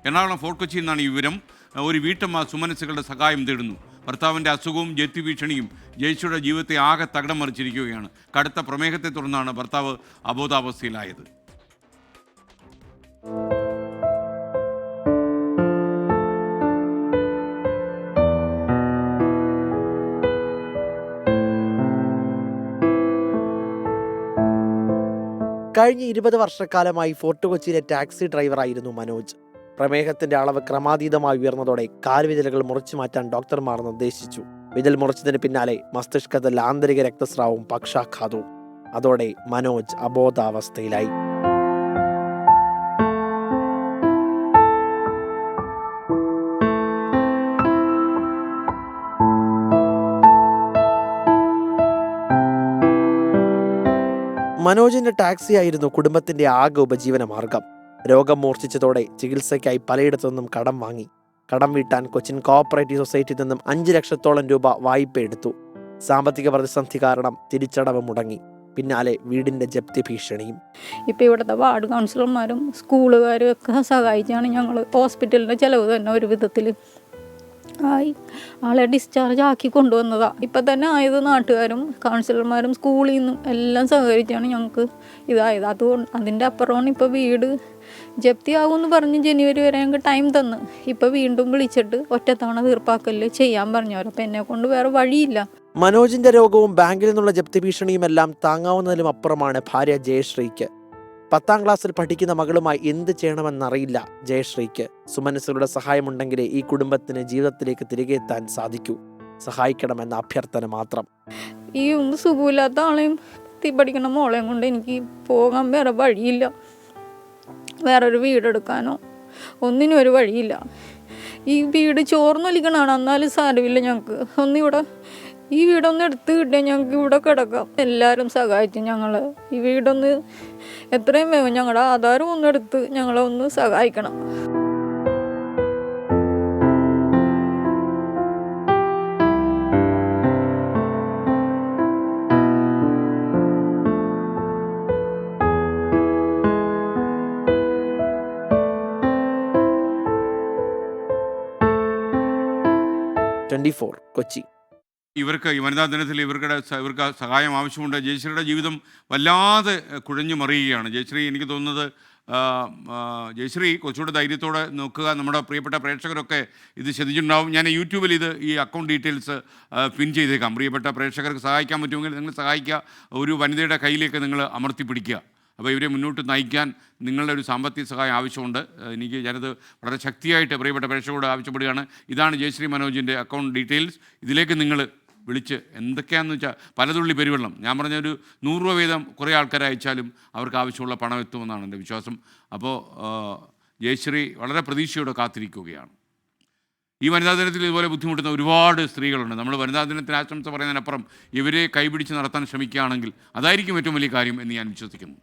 Ernakulam fort കൊച്ചിയിൽ നിന്നാണ് ഈ വിവരം. ഒരു വീട്ടമ്മ സുമനസ്സുകളുടെ സഹായം തേടുന്നു. ഭർത്താവിൻ്റെ അസുഖവും ജപ്തി ഭീഷണിയും ജയശ്രീയുടെ ജീവിതത്തെ ആകെ തകിടം മറിച്ചിരിക്കുകയാണ്. കടുത്ത പ്രമേഹത്തെ തുടർന്നാണ് ഭർത്താവ് അബോധാവസ്ഥയിലായത്. കഴിഞ്ഞ 20 വർഷക്കാലമായി ഫോർട്ട് കൊച്ചിയിലെ ടാക്സി ഡ്രൈവറായിരുന്നു മനോജ്. പ്രമേഹത്തിന്റെ അളവ് ക്രമാതീതമായി ഉയർന്നതോടെ കാൽവിരലുകൾ മുറിച്ചു മാറ്റാൻ ഡോക്ടർമാർ നിർദ്ദേശിച്ചു. വിരൽ മുറിച്ചതിന് പിന്നാലെ മസ്തിഷ്കത്തിൽ ആന്തരിക രക്തസ്രാവവും പക്ഷാഘാതവും. അതോടെ മനോജ് അബോധാവസ്ഥയിലായി. മനോജിന്റെ ടാക്സിയായിരുന്നു കുടുംബത്തിന്റെ ആകെ ഉപജീവന മാർഗം. രോഗം മൂർച്ഛിച്ചതോടെ ചികിത്സയ്ക്കായി പലയിടത്തുനിന്നും കടം വാങ്ങി. കടം വീട്ടാൻ കൊച്ചിൻ കോഓപ്പറേറ്റീവ് സൊസൈറ്റിയിൽ നിന്നും 5 ലക്ഷത്തോളം രൂപ വായ്പ എടുത്തു. സാമ്പത്തിക പ്രതിസന്ധി കാരണം തിരിച്ചടവ് മുടങ്ങി. പിന്നാലെ വീടിന്റെ ജപ്തി ഭീഷണിയും. ഇപ്പോൾ ഇവിടുത്തെ വാർഡ് കൗൺസിലർമാരും സ്കൂളുകാരും ഒക്കെ സഹായിച്ചാണ് ഞങ്ങൾ ഹോസ്പിറ്റലിൻ്റെ ചിലവ് തന്നെ ഒരു വിധത്തിൽ ആയി ആളെ ഡിസ്ചാർജ് ആക്കി കൊണ്ടുവന്നതാണ്. ഇപ്പം തന്നെ ആയത് നാട്ടുകാരും കൗൺസിലർമാരും സ്കൂളിൽ നിന്നും എല്ലാം സഹകരിച്ചാണ് ഞങ്ങൾക്ക് ഇതായത്. അതുകൊണ്ട് അതിൻ്റെ അപ്പുറമാണ് ഇപ്പോൾ വീട് ജപ്തിയാകുമെന്ന് പറഞ്ഞ് ജനുവരി വരെ ഞങ്ങൾക്ക് ടൈം തന്ന്. ഇപ്പോൾ വീണ്ടും വിളിച്ചിട്ട് ഒറ്റത്തവണ തീർപ്പാക്കല് ചെയ്യാൻ പറഞ്ഞവർ. അപ്പം എന്നെ കൊണ്ട് വേറെ വഴിയില്ല. മനോജിന്റെ രോഗവും ബാങ്കിൽ നിന്നുള്ള ജപ്തി ഭീഷണിയുമെല്ലാം താങ്ങാവുന്നതിലും അപ്പുറമാണ് ഭാര്യ ജയശ്രീക്ക്. 10ാം ക്ലാസ്സിൽ പഠിക്കുന്ന മകളുമായി എന്ത് ചെയ്യണമെന്നറിയില്ല ജയശ്രീക്ക്. സുമനസ്സുകളുടെ സഹായമുണ്ടെങ്കിലേ ഈ കുടുംബത്തിന് ജീവിതത്തിലേക്ക് തിരികെ എത്താൻ സാധിക്കൂ. സഹായിക്കണമെന്ന അഭ്യർത്ഥന മാത്രം. ഈ സുഖമില്ലാത്ത ആളെയും പഠിക്കണ മോളെയും കൊണ്ട് എനിക്ക് പോകാൻ വേറെ വഴിയില്ല. വേറൊരു വീടെടുക്കാനോ ഒന്നിനും ഒരു വഴിയില്ല. ഈ വീട് ചോർന്നൊലിക്കണതാണ്. എന്നാലും സാരമില്ല, ഞങ്ങൾക്ക് ഒന്നിവിടെ ഈ വീടൊന്ന് എടുത്ത് കിട്ടിയാൽ ഞങ്ങൾക്ക് ഇവിടെ കിടക്കാം. എല്ലാവരും സഹായിച്ചു ഞങ്ങൾ. ഈ വീടൊന്ന് എത്രയും വേഗം ഞങ്ങളുടെ ആധാരം ഒന്നെടുത്ത് ഞങ്ങളെ ഒന്ന് സഹായിക്കണം. കൊച്ചി. ഇവർക്ക് ഈ വനിതാ ദിനത്തിൽ ഇവർക്ക് സഹായം ആവശ്യമുണ്ട്. ജയശ്രീയുടെ ജീവിതം വല്ലാതെ കുഴഞ്ഞു മറിയുകയാണ്. ജയശ്രീ, എനിക്ക് തോന്നുന്നത് ജയശ്രീ കുറച്ചുകൂടെ ധൈര്യത്തോടെ നോക്കുക. നമ്മുടെ പ്രിയപ്പെട്ട പ്രേക്ഷകരൊക്കെ ഇത് ശ്രദ്ധിച്ചിട്ടുണ്ടാവും. ഞാൻ യൂട്യൂബിൽ ഈ അക്കൗണ്ട് ഡീറ്റെയിൽസ് പിൻ ചെയ്തേക്കാം. പ്രിയപ്പെട്ട പ്രേക്ഷകർക്ക് സഹായിക്കാൻ പറ്റുമെങ്കിൽ നിങ്ങൾ സഹായിക്കുക. ഒരു വനിതയുടെ കയ്യിലേക്ക് നിങ്ങൾ അമർത്തി പിടിക്കുക. അപ്പോൾ ഇവരെ മുന്നോട്ട് നയിക്കാൻ നിങ്ങളുടെ ഒരു സാമ്പത്തിക സഹായം ആവശ്യമുണ്ട്. ഞാനത് വളരെ ശക്തിയായിട്ട് പ്രിയപ്പെട്ട പ്രേക്ഷകരോട് ആവശ്യപ്പെടുകയാണ്. ഇതാണ് ജയശ്രീ മനോജിൻ്റെ അക്കൗണ്ട് ഡീറ്റെയിൽസ്. ഇതിലേക്ക് നിങ്ങൾ വിളിച്ച് എന്തൊക്കെയാണെന്ന് വെച്ചാൽ പലതുള്ളി പെരുവെള്ളം, ഞാൻ പറഞ്ഞൊരു 100 രൂപ വീതം കുറേ ആൾക്കാർ അയച്ചാലും അവർക്ക് ആവശ്യമുള്ള പണം എത്തുമെന്നാണ് എൻ്റെ വിശ്വാസം. അപ്പോൾ ജയശ്രീ വളരെ പ്രതീക്ഷയോടെ കാത്തിരിക്കുകയാണ്. ഈ വനിതാ ദിനത്തിൽ ഇതുപോലെ ബുദ്ധിമുട്ടുന്ന ഒരുപാട് സ്ത്രീകളുണ്ട്. നമ്മൾ വനിതാ ദിനത്തിന് ആശംസ പറയുന്നതിനപ്പുറം ഇവരെ കൈപിടിച്ച് നടത്താൻ ശ്രമിക്കുകയാണെങ്കിൽ അതായിരിക്കും ഏറ്റവും വലിയ കാര്യം എന്ന് ഞാൻ വിശ്വസിക്കുന്നു.